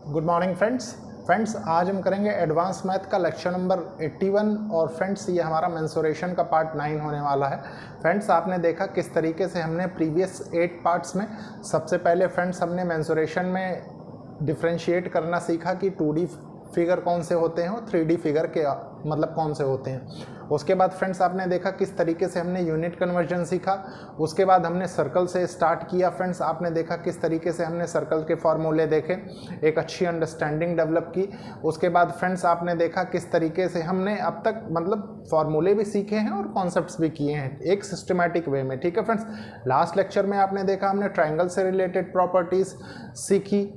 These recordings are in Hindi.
गुड मॉर्निंग फ्रेंड्स आज हम करेंगे एडवांस मैथ का लेक्चर नंबर 81 और फ्रेंड्स ये हमारा मेंसुरेशन का पार्ट 9 होने वाला है। फ्रेंड्स आपने देखा किस तरीके से हमने प्रीवियस 8 पार्ट्स में सबसे पहले फ्रेंड्स हमने मेंसुरेशन में डिफरेंशिएट करना सीखा कि 2D फिगर कौन से होते हैं और 3D फिगर के मतलब कौन से होते हैं। उसके बाद फ्रेंड्स आपने देखा किस तरीके से हमने यूनिट कन्वर्जन सीखा। उसके बाद हमने सर्कल से स्टार्ट किया। फ्रेंड्स आपने देखा किस तरीके से हमने सर्कल के फॉर्मूले देखे, एक अच्छी अंडरस्टैंडिंग डेवलप की। उसके बाद फ्रेंड्स आपने देखा किस तरीके से हमने अब तक मतलब फॉर्मूले भी सीखे हैं और कॉन्सेप्ट्स भी किए हैं एक सिस्टमैटिक वे में। ठीक है फ्रेंड्स, लास्ट लेक्चर में आपने देखा हमने ट्राइंगल से रिलेटेड प्रॉपर्टीज़ सीखी।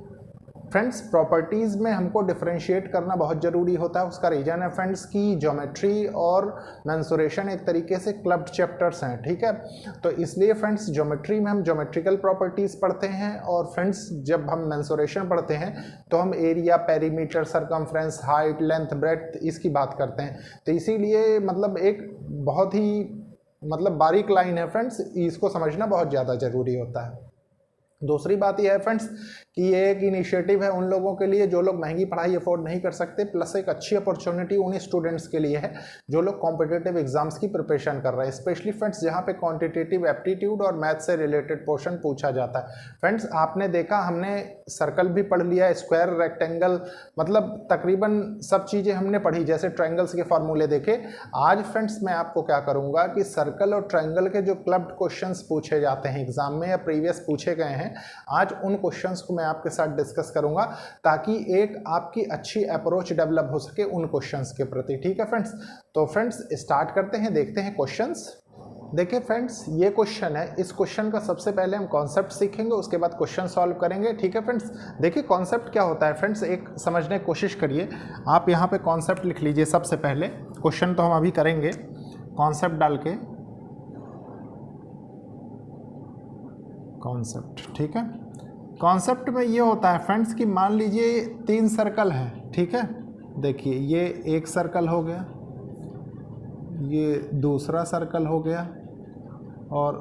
फ्रेंड्स प्रॉपर्टीज़ में हमको डिफरेंशिएट करना बहुत ज़रूरी होता है। उसका रीज़न है फ्रेंड्स की ज्योमेट्री और मेंसुरेशन एक तरीके से क्लब्ड चैप्टर्स हैं। ठीक है, तो इसलिए फ्रेंड्स ज्योमेट्री में हम ज्योमेट्रिकल प्रॉपर्टीज़ पढ़ते हैं और फ्रेंड्स जब हम मेंसुरेशन पढ़ते हैं तो हम area, perimeter, circumference, height, length, breadth इसकी बात करते हैं। तो इसीलिए मतलब एक बहुत ही मतलब बारीक लाइन है फ्रेंड्स, इसको समझना बहुत ज़्यादा ज़रूरी होता है। दूसरी बात यह है फ्रेंड्स कि ये एक इनिशिएटिव है उन लोगों के लिए जो लोग महंगी पढ़ाई अफोर्ड नहीं कर सकते, प्लस एक अच्छी अपॉर्चुनिटी उन स्टूडेंट्स के लिए है जो लोग कॉम्पिटिटिव एग्जाम्स की प्रिपरेशन कर रहे हैं, स्पेशली फ्रेंड्स जहाँ पे क्वांटिटेटिव एप्टीट्यूड और मैथ से रिलेटेड पोर्शन पूछा जाता है। फ्रेंड्स आपने देखा हमने सर्कल भी पढ़ लिया, स्क्वायर, रेक्टेंगल, मतलब तकरीबन सब चीज़ें हमने पढ़ी, जैसे ट्राइंगल्स के फॉर्मूले देखे। आज फ्रेंड्स मैं आपको क्या करूँगा कि सर्कल और ट्राइंगल के जो क्लब्ड क्वेश्चंस पूछे जाते हैं एग्जाम में या प्रीवियस पूछे गए हैं, आज उन क्वेश्चंस को मैं आपके साथ डिस्कस करूंगा ताकि एक आपकी अच्छी अप्रोच डेवलप हो सके उन क्वेश्चंस के प्रति। ठीक है फ्रेंड्स, तो फ्रेंड्स स्टार्ट करते हैं, देखते हैं क्वेश्चंस। देखिए फ्रेंड्स ये क्वेश्चन है, इस क्वेश्चन का सबसे पहले हम कॉन्सेप्ट सीखेंगे, उसके बाद क्वेश्चन सॉल्व करेंगे। ठीक है फ्रेंड्स, देखिए कॉन्सेप्ट क्या होता है फ्रेंड्स, एक समझने की कोशिश करिए। आप यहाँ पे कॉन्सेप्ट लिख लीजिए सबसे पहले, क्वेश्चन तो हम अभी करेंगे कॉन्सेप्ट डाल के, कॉन्सेप्ट। ठीक है, कॉन्सेप्ट में ये होता है फ्रेंड्स कि मान लीजिए 3 सर्कल हैं। ठीक है, देखिए ये एक सर्कल हो गया, ये दूसरा सर्कल हो गया और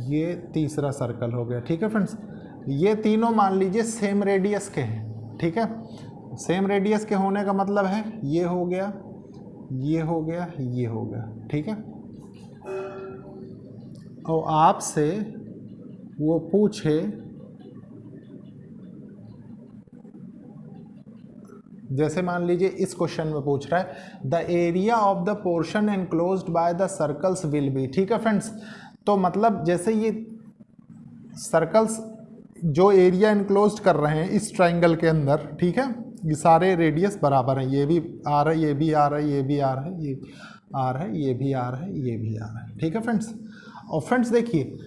ये तीसरा सर्कल हो गया। ठीक है फ्रेंड्स, ये तीनों मान लीजिए सेम रेडियस के हैं। ठीक है, सेम रेडियस के होने का मतलब है ये हो गया, ये हो गया, ये हो गया। ठीक है, और आपसे वो पूछे जैसे मान लीजिए इस क्वेश्चन में पूछ रहा है the area of the portion enclosed by the circles will be. ठीक है फ्रेंड्स, तो मतलब जैसे ये सर्कल्स जो एरिया एनक्लोज्ड कर रहे हैं इस ट्राइंगल के अंदर, ठीक है, ये सारे रेडियस बराबर हैं, ये भी आ रहा है, ये भी आ रहा है, ये भी आ रहा है, ये आ रहा है, ये भी आ रहा है, ये भी आ रहा है। ठीक है फ्रेंड्स, और फ्रेंड्स देखिए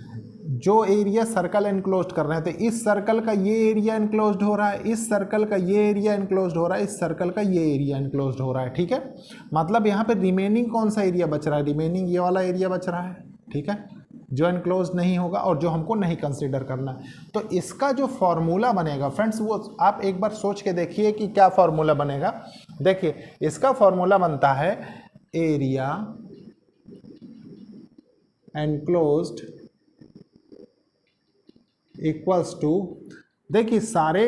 जो एरिया सर्कल एनक्लोज्ड कर रहे हैं, तो इस सर्कल का ये एरिया एनक्लोज्ड हो रहा है, इस सर्कल का ये एरिया एनक्लोज्ड हो रहा है, इस सर्कल का ये एरिया एनक्लोज्ड हो रहा है। ठीक है, मतलब यहाँ पे रिमेनिंग कौन सा एरिया बच रहा है, रिमेनिंग ये वाला एरिया बच रहा है। ठीक है, जो एनक्लोज्ड नहीं होगा और जो हमको नहीं कंसिडर करना है। तो इसका जो फॉर्मूला बनेगा फ्रेंड्स वो आप एक बार सोच के देखिए कि क्या फॉर्मूला बनेगा। देखिए इसका फॉर्मूला बनता है एरिया एनक्लोज्ड इक्वल्स टू, देखिए सारे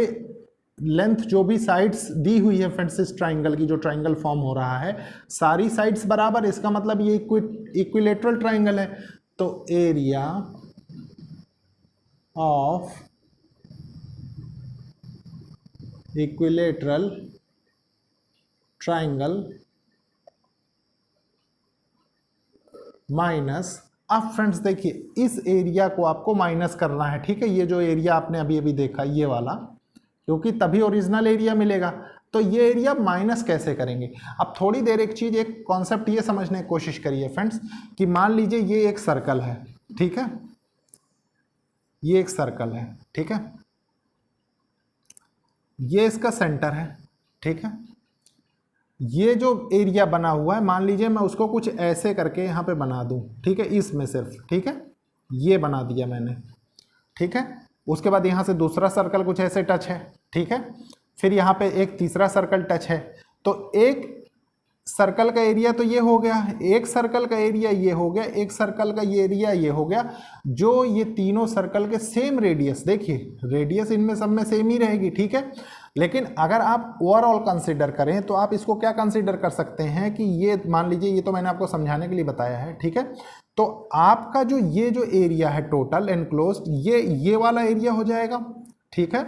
लेंथ जो भी साइड्स दी हुई है फ्रेंड्स इस ट्राइंगल की, जो ट्राइंगल फॉर्म हो रहा है सारी साइड्स बराबर, इसका मतलब ये इक्विलेटरल ट्राइंगल है। तो area of equilateral triangle minus, अब फ्रेंड्स देखिए इस एरिया को आपको माइनस करना है। ठीक है, ये जो एरिया आपने अभी अभी देखा ये वाला, क्योंकि तभी ओरिजिनल एरिया मिलेगा। तो ये एरिया माइनस कैसे करेंगे, अब थोड़ी देर एक चीज़, एक कॉन्सेप्ट ये समझने की कोशिश करिए फ्रेंड्स कि मान लीजिए ये एक सर्कल है। ठीक है, ये एक सर्कल है। ठीक है, ये इसका सेंटर है। ठीक है, ये जो एरिया बना हुआ है मान लीजिए मैं उसको कुछ ऐसे करके यहाँ पे बना दूँ। ठीक है, इसमें सिर्फ, ठीक है, ये बना दिया मैंने। ठीक है, उसके बाद यहाँ से दूसरा सर्कल कुछ ऐसे टच है। ठीक है, फिर यहाँ पे एक तीसरा सर्कल टच है। तो एक सर्कल का एरिया तो ये हो गया, एक सर्कल का एरिया ये हो गया, एक सर्कल का ये एरिया ये हो गया, जो ये तीनों सर्कल के सेम रेडियस, देखिए रेडियस इनमें सब में सेम ही रहेगी, ठीक है। लेकिन अगर आप ओवरऑल कंसीडर करें तो आप इसको क्या कंसीडर कर सकते हैं कि ये मान लीजिए, ये तो मैंने आपको समझाने के लिए बताया है, ठीक है। तो आपका जो ये जो एरिया है टोटल एनक्लोज्ड, ये वाला एरिया हो जाएगा, ठीक है,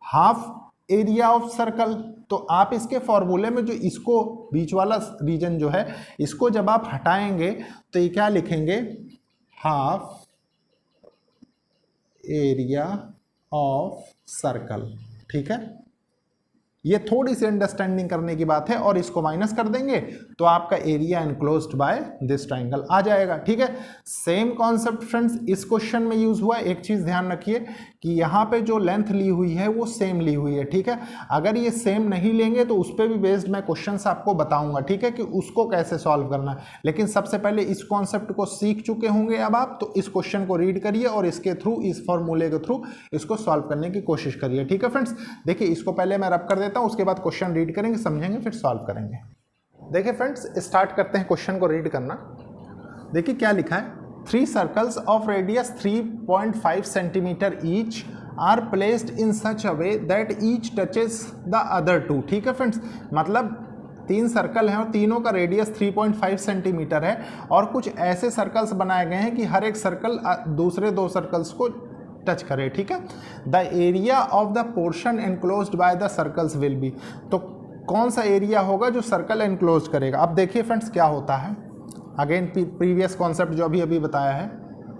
हाफ एरिया ऑफ सर्कल। तो आप इसके फॉर्मूले में जो इसको बीच वाला रीजन जो है, इसको जब आप हटाएंगे तो ये क्या लिखेंगे, हाफ एरिया ऑफ सर्कल, ठीक है। ये थोड़ी सी अंडरस्टैंडिंग करने की बात है, और इसको माइनस कर देंगे तो आपका area enclosed by this triangle आ जाएगा, ठीक है। सेम कॉन्सेप्ट फ्रेंड्स इस क्वेश्चन में यूज हुआ। एक चीज ध्यान रखिए कि यहाँ पे जो लेंथ ली हुई है वो सेम ली हुई है, ठीक है। अगर ये सेम नहीं लेंगे तो उस पर भी बेस्ड मैं क्वेश्चंस आपको बताऊंगा, ठीक है, कि उसको कैसे सॉल्व करना है। लेकिन सबसे पहले इस कॉन्सेप्ट को सीख चुके होंगे अब आप, तो इस क्वेश्चन को रीड करिए और इसके थ्रू, इस फॉर्मूले के थ्रू इसको सॉल्व करने की कोशिश करिए, ठीक है फ्रेंड्स। देखिए इसको पहले मैं रब कर देता हूँ, उसके बाद क्वेश्चन रीड करेंगे, समझेंगे, फिर सॉल्व करेंगे। देखिए फ्रेंड्स स्टार्ट करते हैं क्वेश्चन को रीड करना। देखिए क्या लिखा है, 3 circles of radius 3.5 centimetre each are placed in such a way that each touches the other 2, ठीक है फ्रेंड्स। मतलब 3 सर्कल हैं और तीनों का रेडियस 3.5 सेंटीमीटर है, और कुछ ऐसे सर्कल्स बनाए गए हैं कि हर एक सर्कल दूसरे 2 सर्कल्स को टच करे, ठीक है। The area of the portion enclosed by the circles will be, तो कौन सा एरिया होगा जो सर्कल एनक्लोज करेगा। अब देखिए फ्रेंड्स क्या होता है, अगेन प्रीवियस कॉन्सेप्ट जो अभी अभी बताया है।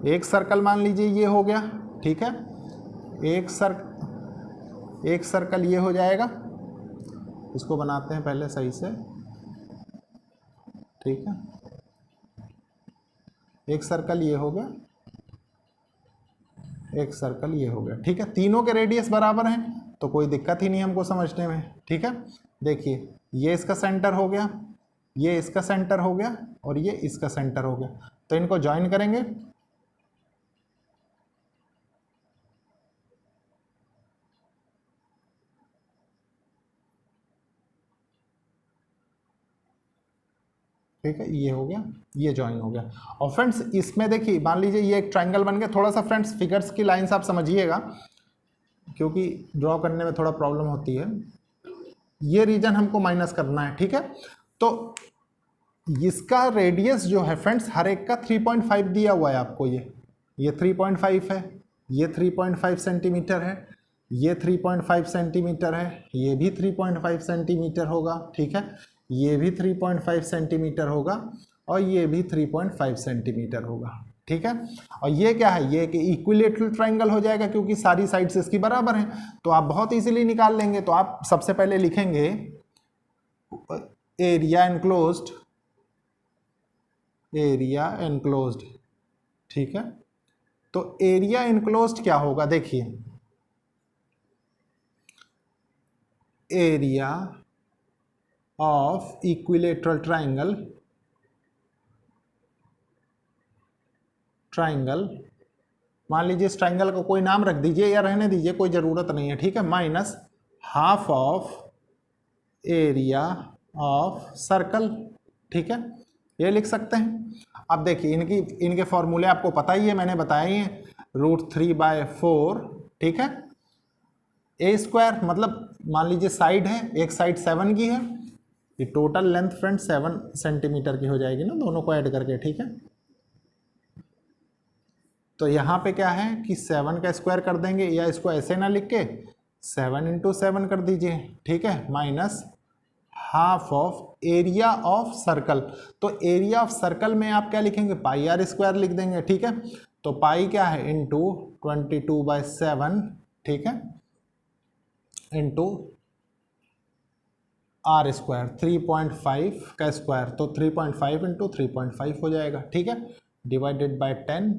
एक सर्कल मान लीजिए ये हो गया, ठीक है, एक सर्कल ये हो जाएगा, इसको बनाते हैं पहले सही से, ठीक है। एक सर्कल ये हो गया, एक सर्कल ये हो गया, ठीक है। तीनों के रेडियस बराबर हैं तो कोई दिक्कत ही नहीं हमको समझने में, ठीक है। देखिए ये इसका सेंटर हो गया, ये इसका सेंटर हो गया, और ये इसका सेंटर हो गया, तो इनको ज्वाइन करेंगे। ठीक है, ये हो गया, ये ज्वाइन हो गया। और फ्रेंड्स इसमें देखिए मान लीजिए ये एक ट्राइंगल बन गया। थोड़ा सा फ्रेंड्स फिगर्स की लाइंस आप समझिएगा, क्योंकि ड्रॉ करने में थोड़ा प्रॉब्लम होती है। ये रीजन हमको माइनस करना है, ठीक है। तो इसका रेडियस जो है फ्रेंड्स हर एक का 3.5 दिया हुआ है आपको, ये 3.5 है, ये 3.5 सेंटीमीटर है, ये 3.5 सेंटीमीटर है, ये भी 3.5 सेंटीमीटर होगा, ठीक है, ये भी 3.5 सेंटीमीटर होगा, और ये भी 3.5 सेंटीमीटर होगा, ठीक है। और ये क्या है, ये कि इक्विलेटरल ट्राइंगल हो जाएगा, क्योंकि सारी साइड्स इसकी बराबर हैं, तो आप बहुत इजीली निकाल लेंगे। तो आप सबसे पहले लिखेंगे एरिया एनक्लोज्ड, एरिया एनक्लोज्ड, ठीक है। तो एरिया एनक्लोज्ड क्या होगा, देखिए एरिया ऑफ इक्विलेटरल ट्राइंगल, मान लीजिए इस ट्राइंगल को कोई नाम रख दीजिए या रहने दीजिए, कोई ज़रूरत नहीं है, ठीक है, minus half of area of circle, ठीक है, ये लिख सकते हैं। अब देखिए इनके फॉर्मूले आपको पता ही है, मैंने बताए ही हैं, √3/4, ठीक है। ए स्क्वायर मतलब मान लीजिए साइड है, एक साइड 7 की है, ये टोटल लेंथ फ्रेंड 7 सेंटीमीटर की हो जाएगी ना, दोनों को ऐड करके, ठीक है। तो यहाँ पे क्या है कि 7 का स्क्वायर कर देंगे, या इसको ऐसे ना लिख के 7 × 7 कर दीजिए, ठीक है, minus half of area of circle. तो एरिया ऑफ सर्कल में आप क्या लिखेंगे, πr² लिख देंगे, ठीक है। तो पाई क्या है, इंटू 22/7, ठीक है, इंटू r², 3.5 का स्क्वायर, तो 3.5 × 3.5 हो जाएगा, ठीक है, डिवाइडेड बाय 10।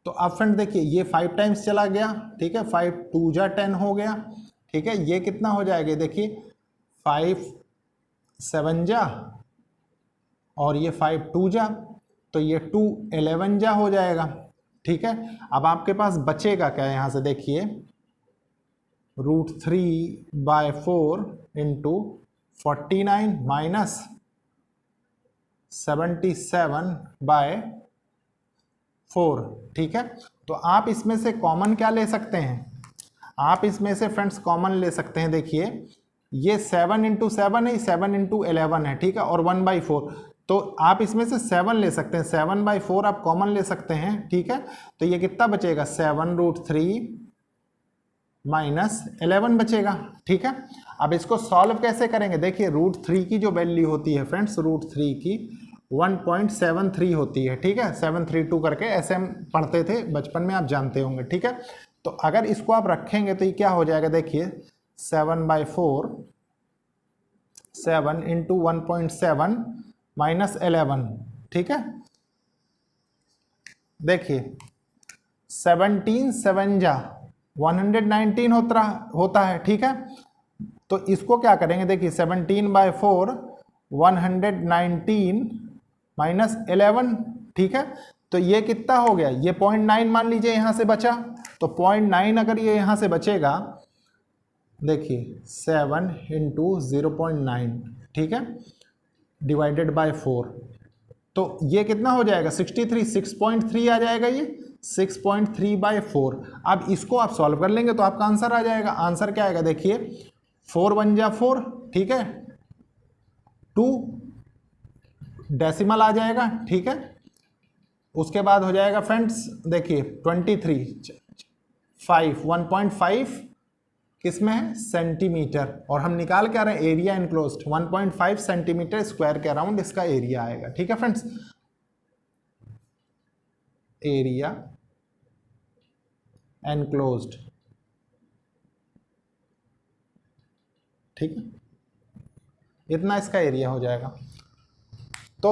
तो अब फ्रेंड देखिए ये 5 टाइम्स चला गया, ठीक है, 5 2 जा 10 हो गया, ठीक है। ये कितना हो जाएगा, देखिए 5 7 जा, और ये 5 2 जा, तो ये 2 11 जा हो जाएगा, ठीक है। अब आपके पास बचेगा क्या, यहाँ से देखिए √3/4 × 49 माइनस 77/4, ठीक है। तो आप इसमें से कॉमन क्या ले सकते हैं, आप इसमें से फ्रेंड्स कॉमन ले सकते हैं। देखिए ये 7 इंटू 7 है, 7 इंटू 11 है, ठीक है, और 1/4, तो आप इसमें से 7 ले सकते हैं, 7/4 आप कॉमन ले सकते हैं, ठीक है। तो ये कितना बचेगा, 7√3 माइनस 11 बचेगा, ठीक है। अब इसको सॉल्व कैसे करेंगे, देखिए √3 की जो वैल्यू होती है फ्रेंड्स, √3 की 1.73 होती है, ठीक है, 732 करके ऐसे हम पढ़ते थे बचपन में, आप जानते होंगे, ठीक है। तो अगर इसको आप रखेंगे तो ये क्या हो जाएगा, देखिए 7/4, 7 इंटू 1.7 माइनस 11, ठीक है। देखिए 17 7 जा 119 होता है, ठीक है। तो इसको क्या करेंगे, देखिए 17/4 119 माइनस 11, ठीक है। तो ये कितना हो गया, ये 0.9 मान लीजिए यहाँ से बचा, तो 0.9 अगर ये यहाँ से बचेगा, देखिए 7 इंटू 0.9, ठीक है, डिवाइडेड बाय 4, तो ये कितना हो जाएगा 63, 6.3 आ जाएगा, ये 6.3/4। अब इसको आप सॉल्व कर लेंगे तो आपका आंसर आ जाएगा। आंसर क्या आएगा, देखिए 4 1 जा 4, ठीक है, 2 डेसिमल आ जाएगा, ठीक है। उसके बाद हो जाएगा फ्रेंड्स, देखिए 23 5 1.5 किसमें है, सेंटीमीटर, और हम निकाल के आ रहे हैं एरिया एनक्लोज्ड, 1.5 सेंटीमीटर स्क्वायर के अराउंड इसका एरिया आएगा, ठीक है फ्रेंड्स। एरिया एनक्लोज्ड, ठीक है, इतना इसका एरिया हो जाएगा। तो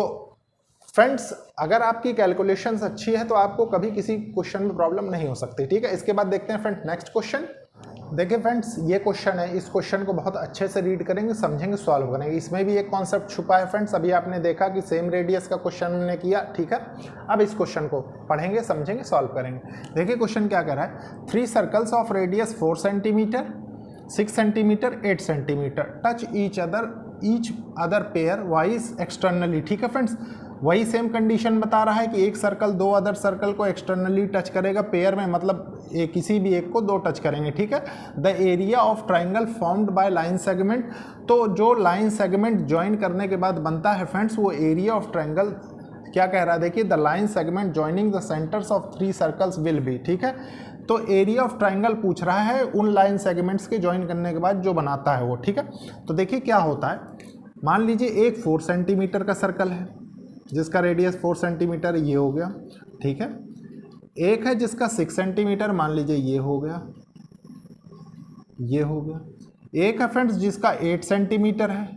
फ्रेंड्स अगर आपकी कैलकुलेशंस अच्छी है तो आपको कभी किसी क्वेश्चन में प्रॉब्लम नहीं हो सकती, ठीक है। इसके बाद देखते हैं फ्रेंड्स नेक्स्ट क्वेश्चन। देखिए फ्रेंड्स ये क्वेश्चन है, इस क्वेश्चन को बहुत अच्छे से रीड करेंगे, समझेंगे, सॉल्व करेंगे। इसमें भी एक कॉन्सेप्ट छुपा है फ्रेंड्स, अभी आपने देखा कि सेम रेडियस का क्वेश्चन हमने किया, ठीक है। अब इस क्वेश्चन को पढ़ेंगे, समझेंगे, सॉल्व करेंगे। देखिए क्वेश्चन क्या कह रहा है, 3 circles of radius 4 centimetre 6 centimetre 8 centimetre touch each other pair wise externally, ठीक है फ्रेंड्स। वही सेम कंडीशन बता रहा है कि एक सर्कल दो अदर सर्कल को एक्सटर्नली टच करेगा, पेयर में मतलब किसी भी एक को दो टच करेंगे, ठीक है। The area of triangle formed by line segment, तो जो लाइन सेगमेंट ज्वाइन करने के बाद बनता है फ्रेंड्स, वो एरिया ऑफ ट्राइंगल क्या कह रहा है, देखिए the line segment joining the centres of 3 circles will be, ठीक है। तो एरिया ऑफ ट्राइंगल पूछ रहा है उन लाइन सेगमेंट्स के ज्वाइन करने के बाद जो बनाता है वो, ठीक है। तो देखिए क्या होता है, मान लीजिए एक 4 सेंटीमीटर का सर्कल है जिसका रेडियस 4 सेंटीमीटर, ये हो गया, ठीक है। एक है जिसका 6 सेंटीमीटर, मान लीजिए ये हो गया, ये हो गया। एक है फ्रेंड्स जिसका 8 सेंटीमीटर है,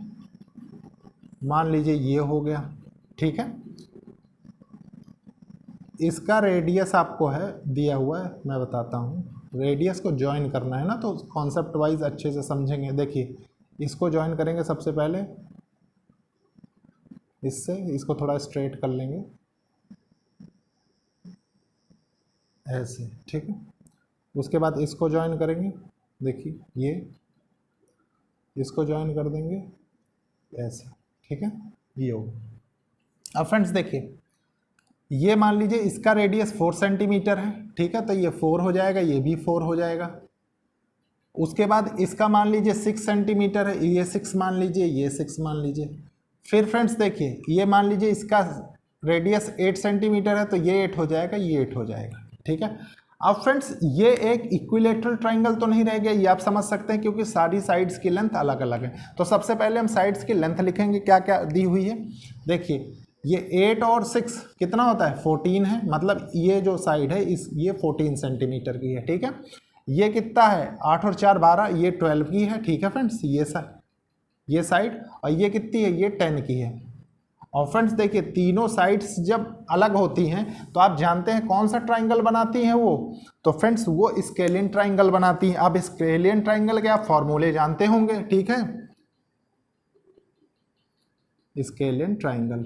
मान लीजिए ये हो गया, ठीक है। इसका रेडियस आपको है दिया हुआ है, मैं बताता हूँ। रेडियस को ज्वाइन करना है ना, तो कॉन्सेप्ट वाइज अच्छे से समझेंगे। देखिए इसको ज्वाइन करेंगे सबसे पहले, इससे इसको थोड़ा स्ट्रेट कर लेंगे ऐसे, ठीक है। उसके बाद इसको ज्वाइन करेंगे, देखिए ये इसको ज्वाइन कर देंगे ऐसे, ठीक है, ये हो। अब फ्रेंड्स देखिए ये मान लीजिए इसका रेडियस 4 सेंटीमीटर है, ठीक है, तो ये 4 हो जाएगा, ये भी 4 हो जाएगा। उसके बाद इसका मान लीजिए 6 सेंटीमीटर है, ये 6 मान लीजिए, ये 6 मान लीजिए। फिर फ्रेंड्स देखिए ये मान लीजिए इसका रेडियस 8 सेंटीमीटर है, तो ये 8 हो जाएगा, ये 8 हो जाएगा, ठीक है। अब फ्रेंड्स ये एक इक्विलेटरल ट्राइंगल तो नहीं रह गया, ये आप समझ सकते हैं क्योंकि सारी साइड्स की लेंथ अलग अलग है। तो सबसे पहले हम साइड्स की लेंथ लिखेंगे, क्या क्या दी हुई है। देखिए ये 8 और 6 कितना होता है, 14 है, मतलब ये जो साइड है ये 14 सेंटीमीटर की है, ठीक है। ये कितना है, 8 और 4 12, ये 12 की है, ठीक है फ्रेंड्स, ये साइड, और ये कितनी है, ये 10 की है। और फ्रेंड्स देखिए तीनों साइड्स जब अलग होती हैं तो आप जानते हैं कौन सा ट्राइंगल बनाती हैं वो, तो फ्रेंड्स वो स्केलियन ट्राइंगल बनाती हैं। अब स्केलियन ट्राइंगल के आप फॉर्मूले जानते होंगे, ठीक है। स्केलियन ट्राइंगल,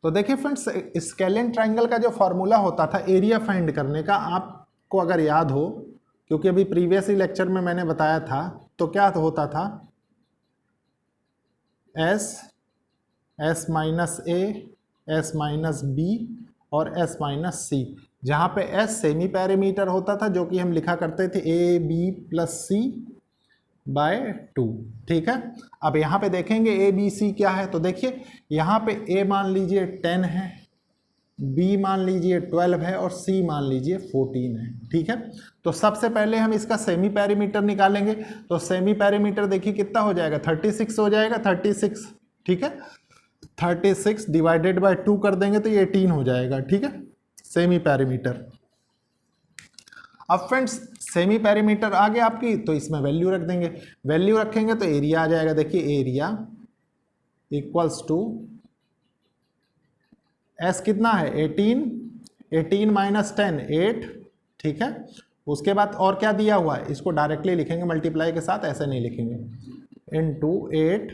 तो देखिए फ्रेंड्स स्केलियन ट्राइंगल का जो फॉर्मूला होता था एरिया फाइंड करने का, आपको अगर याद हो क्योंकि अभी प्रीवियस ही लेक्चर में मैंने बताया था, तो क्या होता था, एस माइनस ए, एस माइनस बी और एस माइनस सी, जहाँ पे एस सेमी पैरामीटर होता था जो कि हम लिखा करते थे a b plus c by 2, ठीक है। अब यहाँ पे देखेंगे ए बी सी क्या है, तो देखिए यहाँ पे ए मान लीजिए 10 है, बी मान लीजिए 12 है और सी मान लीजिए 14 है, ठीक है। तो सबसे पहले हम इसका सेमी पैरामीटर निकालेंगे, तो सेमी पैरामीटर देखिए कितना हो जाएगा, 36 हो जाएगा, 36, ठीक है। 36 डिवाइडेड बाय 2 कर देंगे तो ये 18 हो जाएगा, ठीक है, सेमी पैरामीटर। अब फ्रेंड्स सेमी पैरामीटर आ गया आपकी, तो इसमें वैल्यू रख देंगे, वैल्यू रखेंगे तो एरिया आ जाएगा, देखिए एरिया इक्वल्स टू एस कितना है 18, 18 माइनस 10 8, ठीक है। उसके बाद और क्या दिया हुआ है, इसको डायरेक्टली लिखेंगे मल्टीप्लाई के साथ, ऐसे नहीं लिखेंगे, इंटू 8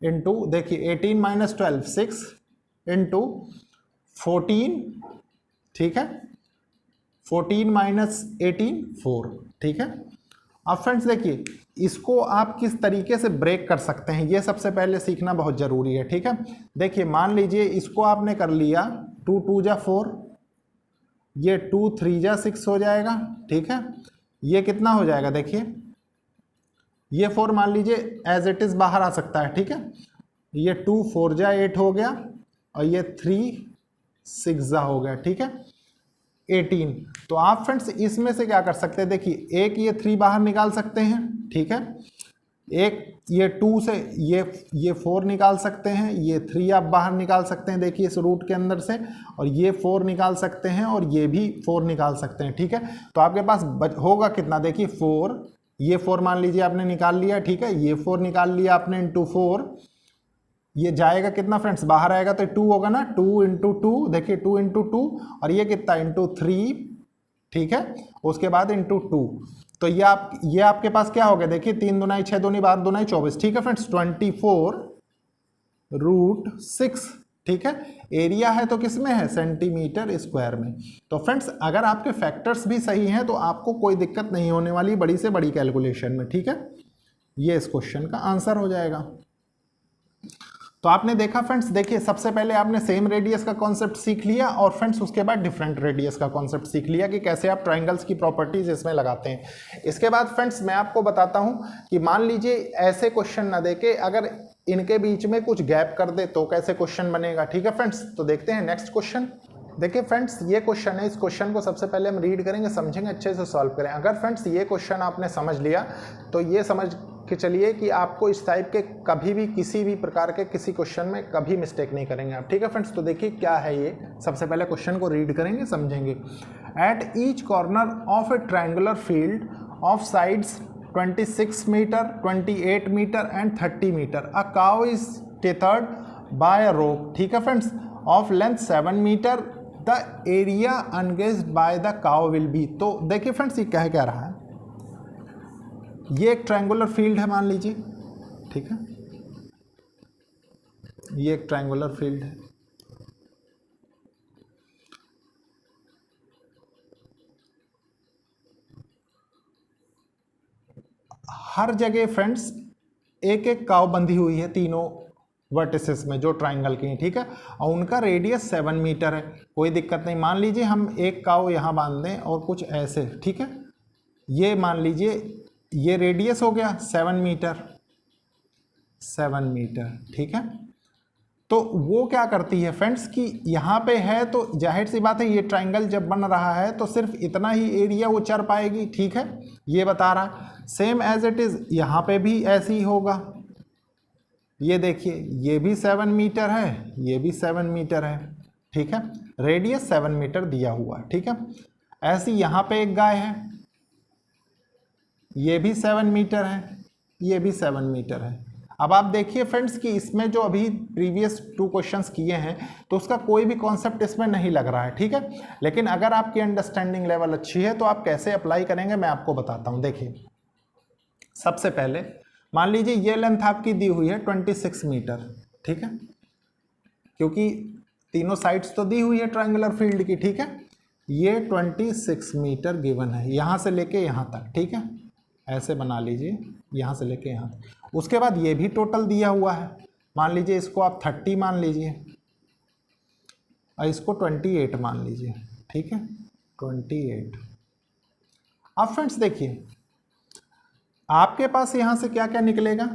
इंटू देखिए 18 माइनस 12 6 इंटू 14, ठीक है, 14 माइनस 18 4, ठीक है। अब फ्रेंड्स देखिए इसको आप किस तरीके से ब्रेक कर सकते हैं, ये सबसे पहले सीखना बहुत ज़रूरी है, ठीक है। देखिए मान लीजिए इसको आपने कर लिया 2 2 जा 4, ये 2 3 जा 6 हो जाएगा, ठीक है। ये कितना हो जाएगा, देखिए ये 4 मान लीजिए एज इट इज़ बाहर आ सकता है, ठीक है। ये 2 4 जा 8 हो गया और ये 3 6 जा हो गया, ठीक है, 18। तो आप फ्रेंड्स इसमें से क्या कर सकते हैं, देखिए एक ये 3 बाहर निकाल सकते हैं, ठीक है, एक ये 2 से ये 4 निकाल सकते हैं, ये 3 आप बाहर निकाल सकते हैं, देखिए इस रूट के अंदर से, और ये 4 निकाल सकते हैं और ये भी 4 निकाल सकते हैं, ठीक है। तो आपके पास होगा कितना, देखिए 4, ये 4 मान लीजिए आपने निकाल लिया, ठीक है, ये 4 निकाल लिया आपने इंटू 4, ये जाएगा कितना फ्रेंड्स, बाहर आएगा तो 2 होगा ना, 2 इंटू 2, देखिए 2 इंटू 2, और ये कितना इंटू 3, ठीक है, उसके बाद इंटू 2, तो ये आपके पास क्या हो गया, देखिए 3 दूनाई 6 दूनी 12 दूनाई 24, ठीक है फ्रेंड्स, 24√6, ठीक है। एरिया है तो किस में है, सेंटीमीटर स्क्वायर में। तो फ्रेंड्स अगर आपके फैक्टर्स भी सही हैं तो आपको कोई दिक्कत नहीं होने वाली बड़ी से बड़ी कैलकुलेशन में, ठीक है। ये इस क्वेश्चन का आंसर हो जाएगा। तो आपने देखा फ्रेंड्स, देखिए सबसे पहले आपने सेम रेडियस का कॉन्सेप्ट सीख लिया और फ्रेंड्स उसके बाद डिफरेंट रेडियस का कॉन्सेप्ट सीख लिया कि कैसे आप ट्रायंगल्स की प्रॉपर्टीज इसमें लगाते हैं। इसके बाद फ्रेंड्स मैं आपको बताता हूं कि मान लीजिए ऐसे क्वेश्चन ना देके अगर इनके बीच में कुछ गैप कर दे तो कैसे क्वेश्चन बनेगा, ठीक है फ्रेंड्स। तो देखते हैं नेक्स्ट क्वेश्चन। देखिए फ्रेंड्स ये क्वेश्चन है, इस क्वेश्चन को सबसे पहले हम रीड करेंगे, समझेंगे, अच्छे से सॉल्व करें। अगर फ्रेंड्स ये क्वेश्चन आपने समझ लिया तो ये समझ के चलिए कि आपको इस टाइप के कभी भी किसी भी प्रकार के किसी क्वेश्चन में कभी मिस्टेक नहीं करेंगे आप, ठीक है फ्रेंड्स। तो देखिए क्या है ये, सबसे पहले क्वेश्चन को रीड करेंगे, समझेंगे। At each corner of a triangular field of sides 26 metre 28 metre and 30 metre a cow is tethered by a rope, ठीक है friends, of length 7 metre, the area ungrazed by the cow will be. तो देखिए फ्रेंड्स ये क्या रहा है, ये एक ट्रायंगुलर फील्ड है मान लीजिए, ठीक है, ये एक ट्रायंगुलर फील्ड है। हर जगह फ्रेंड्स एक एक काव बंधी हुई है तीनों वर्टिसेस में जो ट्रायंगल की हैं, ठीक है, और उनका रेडियस 7 मीटर है, कोई दिक्कत नहीं। मान लीजिए हम एक काव यहाँ बांध दें और कुछ ऐसे, ठीक है, ये मान लीजिए ये रेडियस हो गया 7 मीटर, 7 मीटर, ठीक है। तो वो क्या करती है फ्रेंड्स कि यहाँ पे है तो जाहिर सी बात है ये ट्रायंगल जब बन रहा है तो सिर्फ इतना ही एरिया वो चर पाएगी, ठीक है, ये बता रहा। सेम एज इट इज़ यहाँ पे भी ऐसे ही होगा, ये देखिए ये भी 7 मीटर है, ये भी 7 मीटर है, ठीक है, रेडियस 7 मीटर दिया हुआ, ठीक है। ऐसी यहाँ पे एक गाय है, ये भी 7 मीटर है, ये भी 7 मीटर है। अब आप देखिए फ्रेंड्स कि इसमें जो अभी प्रीवियस 2 क्वेश्चंस किए हैं तो उसका कोई भी कॉन्सेप्ट इसमें नहीं लग रहा है, ठीक है। लेकिन अगर आपकी अंडरस्टैंडिंग लेवल अच्छी है तो आप कैसे अप्लाई करेंगे मैं आपको बताता हूं। देखिए सबसे पहले मान लीजिए ये लेंथ आपकी दी हुई है 26 मीटर, ठीक है, क्योंकि तीनों साइड्स तो दी हुई है ट्रायंगुलर फील्ड की, ठीक है। ये 26 मीटर गिवन है यहाँ से लेके यहाँ तक, ठीक है, ऐसे बना लीजिए यहाँ से लेके यहाँ तक। उसके बाद ये भी टोटल दिया हुआ है, मान लीजिए इसको आप 30 मान लीजिए और इसको 28 मान लीजिए, ठीक है, 28। अब फ्रेंड्स देखिए आपके पास यहाँ से क्या क्या निकलेगा,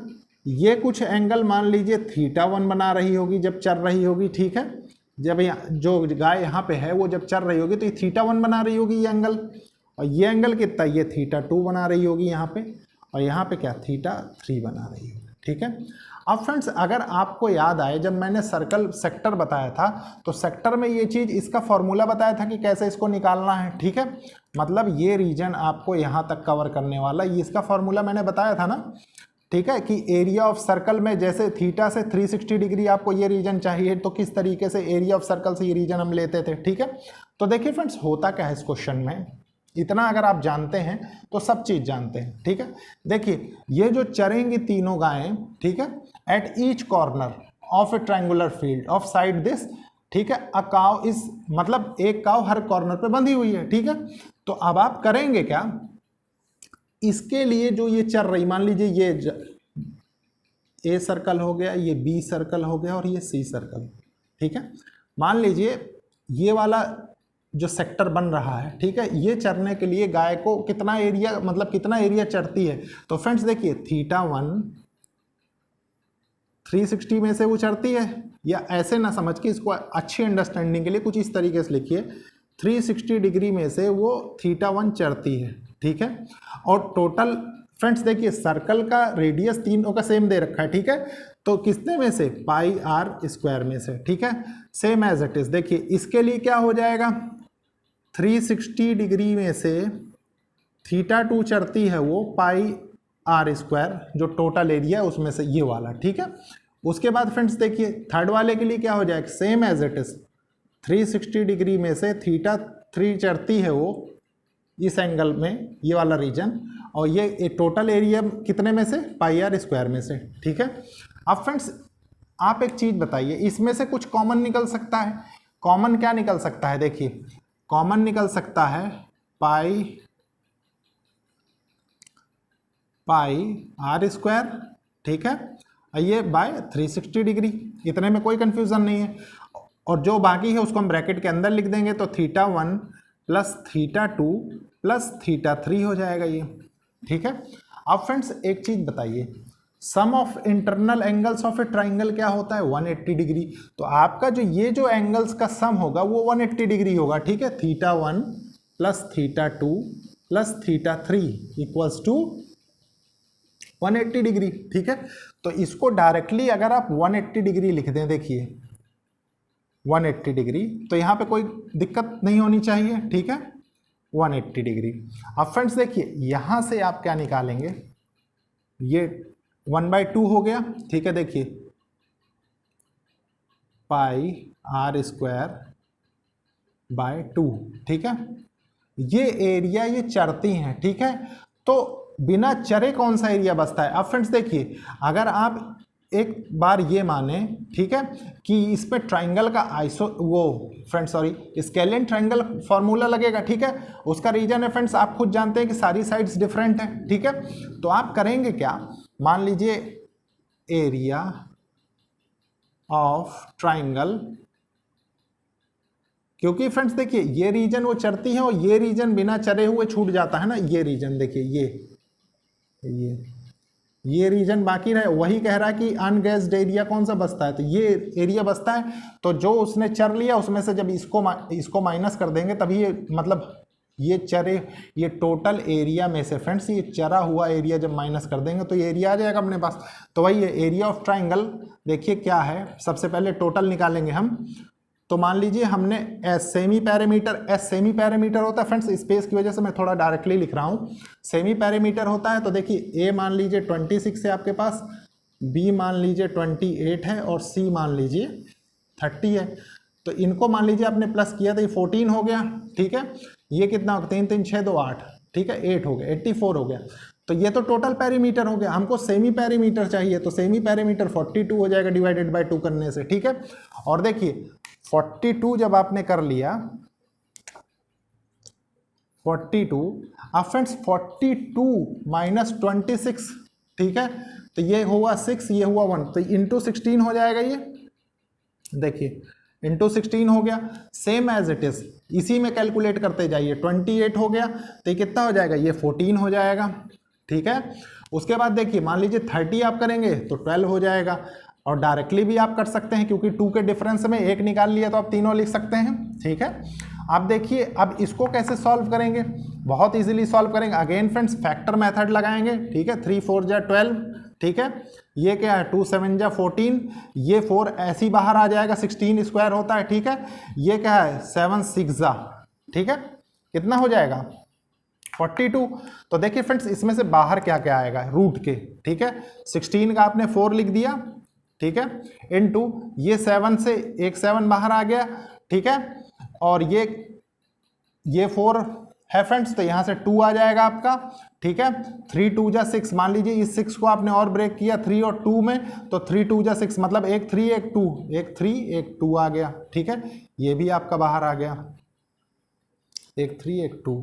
ये कुछ एंगल मान लीजिए θ1 बना रही होगी जब चल रही होगी, ठीक है, जब जो गाय यहाँ पे है वो जब चल रही होगी तो ये θ1 बना रही होगी ये एंगल, और ये एंगल कितना, ये θ2 बना रही होगी यहाँ पे, और यहाँ पे क्या θ3 बना रही होगी, ठीक है। अब फ्रेंड्स अगर आपको याद आए जब मैंने सर्कल सेक्टर बताया था तो सेक्टर में ये चीज़ इसका फॉर्मूला बताया था कि कैसे इसको निकालना है, ठीक है, मतलब ये रीजन आपको यहाँ तक कवर करने वाला, ये इसका फॉर्मूला मैंने बताया था ना, ठीक है, कि एरिया ऑफ सर्कल में जैसे थीटा से 360 डिग्री आपको ये रीजन चाहिए तो किस तरीके से एरिया ऑफ सर्कल से ये रीजन हम लेते थे, ठीक है। तो देखिए फ्रेंड्स होता क्या है इस क्वेश्चन में, इतना अगर आप जानते हैं तो सब चीज़ जानते हैं, ठीक है। देखिए ये जो चरेंगी तीनों गायें, ठीक है, eight each corner of a triangular field of side this, ठीक है, अ काव इस, मतलब एक काव हर कॉर्नर पे बंधी हुई है, ठीक है। तो अब आप करेंगे क्या, इसके लिए जो ये चल रही, मान लीजिए ये ए सर्कल हो गया, ये बी सर्कल हो गया और ये सी सर्कल, ठीक है। मान लीजिए ये वाला जो सेक्टर बन रहा है, ठीक है, ये चरने के लिए गाय को कितना एरिया, मतलब कितना एरिया चरती है, तो फ्रेंड्स देखिए θ1 360 में से वो चरती है, या ऐसे ना समझ के इसको अच्छी अंडरस्टैंडिंग के लिए कुछ इस तरीके से लिखिए, 360 डिग्री में से वो θ1 चरती है, ठीक है। और टोटल फ्रेंड्स देखिए सर्कल का रेडियस तीनों का सेम दे रखा है, ठीक है, तो कितने में से πr² में से, ठीक है, सेम एज इट इज। देखिए इसके लिए क्या हो जाएगा, 360 डिग्री में से θ2 चरती है वो πr² जो टोटल एरिया है उसमें से ये वाला, ठीक है। उसके बाद फ्रेंड्स देखिए थर्ड वाले के लिए क्या हो जाएगा, same as it is, 360 degree में से θ3 चरती है वो इस एंगल में ये वाला रीजन, और ये टोटल एरिया कितने में से, πr² में से, ठीक है। अब फ्रेंड्स आप एक चीज़ बताइए, इसमें से कुछ कॉमन निकल सकता है, कॉमन क्या निकल सकता है, देखिए कॉमन निकल सकता है πr², ठीक है, ये बाय 360 डिग्री, इतने में कोई कंफ्यूजन नहीं है, और जो बाकी है उसको हम ब्रैकेट के अंदर लिख देंगे, तो θ1 प्लस θ2 प्लस θ3 हो जाएगा ये, ठीक है। अब फ्रेंड्स एक चीज बताइए, sum of internal angles of a triangle क्या होता है, 180 डिग्री, तो आपका जो ये जो एंगल्स का सम होगा वो 180 डिग्री होगा, ठीक है, θ1 plus θ2 plus θ3 equals to 180 degree, ठीक है। तो इसको डायरेक्टली अगर आप 180 डिग्री लिख दें, देखिए 180 डिग्री, तो यहाँ पे कोई दिक्कत नहीं होनी चाहिए, ठीक है, 180 डिग्री। अब फ्रेंड्स देखिए यहाँ से आप क्या निकालेंगे, ये 1/2 हो गया, ठीक है, देखिए πr²/2, ठीक है, ये एरिया ये चरती हैं, ठीक है। तो बिना चरे कौन सा एरिया बचता है, अब फ्रेंड्स देखिए अगर आप एक बार ये माने, ठीक है, कि इस पे ट्राइंगल का स्केलियन ट्राइंगल फॉर्मूला लगेगा, ठीक है, उसका रीजन है फ्रेंड्स आप खुद जानते हैं कि सारी साइड्स डिफरेंट हैं, ठीक है। तो आप करेंगे क्या, मान लीजिए एरिया ऑफ ट्राइंगल, क्योंकि फ्रेंड्स देखिए ये रीजन वो चरती है और ये रीजन बिना चरे हुए छूट जाता है ना, ये रीजन देखिए ये रीजन बाकी रहे, वही कह रहा है कि अनगैस्ड एरिया कौन सा बचता है, तो ये एरिया बचता है, तो जो उसने चर लिया उसमें से जब इसको माइनस कर देंगे तभी ये, मतलब ये चरे, ये टोटल एरिया में से फ्रेंड्स ये चरा हुआ एरिया जब माइनस कर देंगे तो ये एरिया आ जाएगा अपने पास। तो वही है एरिया ऑफ ट्राइंगल, देखिए क्या है, सबसे पहले टोटल निकालेंगे हम, तो मान लीजिए हमने एस सेमी पैरामीटर होता है फ्रेंड्स, स्पेस की वजह से मैं थोड़ा डायरेक्टली लिख रहा हूँ, सेमी पैरामीटर होता है, तो देखिए ए मान लीजिए 26 है आपके पास, बी मान लीजिए 28 है और सी मान लीजिए 30 है, तो इनको मान लीजिए आपने प्लस किया तो ये 14 हो गया, ठीक है, ये कितना होगा 3 3 6 2 8, ठीक है, 8 हो गया, 84 हो गया, तो ये तो टोटल पैरामीटर हो गया, हमको सेमी पैरामीटर चाहिए, तो सेमी पैरामीटर 42 हो जाएगा डिवाइडेड बाय 2 करने से, ठीक है। और देखिए 42 जब आपने कर लिया 42। अब फ्रेंड्स 42 माइनस 26, ठीक है, तो ये हुआ 6, ये हुआ 1, तो इंटू 16 हो जाएगा ये, देखिए इंटू 16 हो गया, सेम एज इट इज, इसी में कैलकुलेट करते जाइए। 28 हो गया तो ये कितना हो जाएगा, ये 14 हो जाएगा, ठीक है। उसके बाद देखिए मान लीजिए 30 आप करेंगे तो 12 हो जाएगा, और डायरेक्टली भी आप कर सकते हैं क्योंकि 2 के डिफरेंस में 1 निकाल लिया तो आप तीनों लिख सकते हैं, ठीक है। अब देखिए अब इसको कैसे सॉल्व करेंगे, बहुत इजीली सॉल्व करेंगे। अगेन फ्रेंड्स फैक्टर मेथड लगाएंगे, ठीक है, 3 4 जा 12, ठीक है, ये क्या है 2 7 जा 14, ये 4 ऐसे ही बाहर आ जाएगा, 16 स्क्वायर होता है, ठीक है, ये क्या है 7 6 जा, ठीक है, कितना हो जाएगा 42। तो देखिए फ्रेंड्स इसमें से बाहर क्या क्या आएगा, रूट के, ठीक है, 16 का आपने 4 लिख दिया, ठीक है, इनटू ये 7 से एक 7 बाहर आ गया, ठीक है, और ये 4 है फ्रेंड्स, तो यहां से 2 आ जाएगा आपका, ठीक है, 3 2 जा 6, मान लीजिए इस 6 को आपने और ब्रेक किया 3 और 2 में, तो 3 2 जा 6 मतलब एक 3 एक 2, एक 3 एक 2 आ गया, ठीक है, ये भी आपका बाहर आ गया, एक 3 एक 2,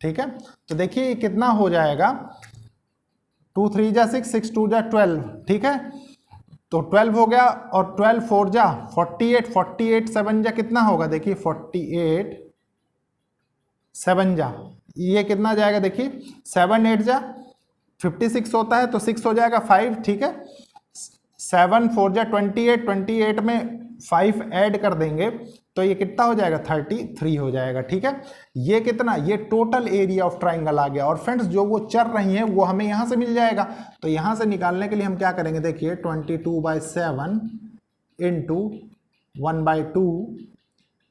ठीक है। तो देखिए ये कितना हो जाएगा, 2 3 जा 6, 6 2 जा 12, ठीक है, तो 12 हो गया, और 12 4 जा 48, 48 7 जा कितना होगा, देखिए 48 7 जा, ये कितना जाएगा, देखिए 7 8 जा 56 होता है, तो 6 हो जाएगा 5, ठीक है, 7 4 जा 28, 28 में 5 ऐड कर देंगे तो ये कितना हो जाएगा 33 हो जाएगा, ठीक है। ये कितना, ये टोटल एरिया ऑफ ट्राइंगल आ गया। और फ्रेंड्स जो वो चर रही हैं वो हमें यहाँ से मिल जाएगा, तो यहाँ से निकालने के लिए हम क्या करेंगे, देखिए 22/7 इंटू 1/2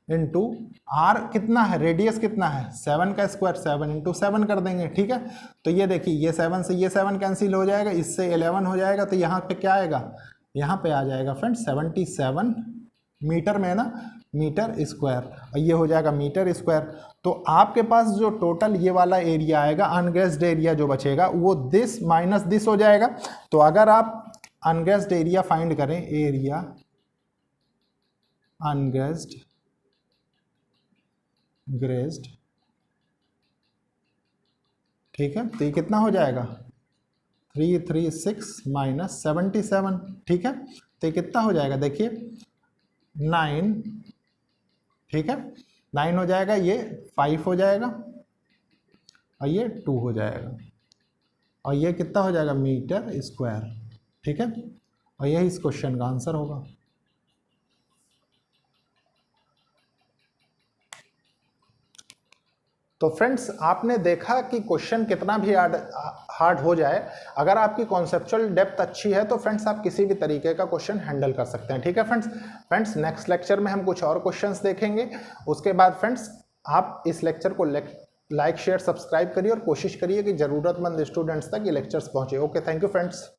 इंटू आर कितना है, रेडियस कितना है 7 का स्क्वायर, 7 इंटू 7 कर देंगे, ठीक है। तो ये देखिए ये 7 से ये 7 कैंसिल हो जाएगा, इससे 11 हो जाएगा, तो यहाँ पे क्या आएगा, यहाँ पे आ जाएगा फ्रेंड्स 77 मीटर में ना, मीटर स्क्वायर, और ये हो जाएगा मीटर स्क्वायर। तो आपके पास जो टोटल ये वाला एरिया आएगा, अनगेस्ड एरिया जो बचेगा वो दिस माइनस दिस हो जाएगा। तो अगर आप अनगेस्ड एरिया फाइंड करें, एरिया अनगेस्ड ग्रेस्ड, ठीक है, तो ये कितना हो जाएगा 336 माइनस 77, ठीक है, तो ये कितना हो जाएगा, देखिए 9, ठीक है, 9 हो जाएगा, ये 5 हो जाएगा, और ये 2 हो जाएगा, और ये कितना हो जाएगा मीटर स्क्वायर, ठीक है, और यही इस क्वेश्चन का आंसर होगा। तो फ्रेंड्स आपने देखा कि क्वेश्चन कितना भी हार्ड हो जाए, अगर आपकी कॉन्सेप्चुअल डेप्थ अच्छी है तो फ्रेंड्स आप किसी भी तरीके का क्वेश्चन हैंडल कर सकते हैं, ठीक है फ्रेंड्स नेक्स्ट लेक्चर में हम कुछ और क्वेश्चंस देखेंगे। उसके बाद फ्रेंड्स आप इस लेक्चर को लाइक शेयर सब्सक्राइब करिए और कोशिश करिए कि ज़रूरतमंद स्टूडेंट्स तक ये लेक्चर्स पहुंचे। Okay, thank you friends.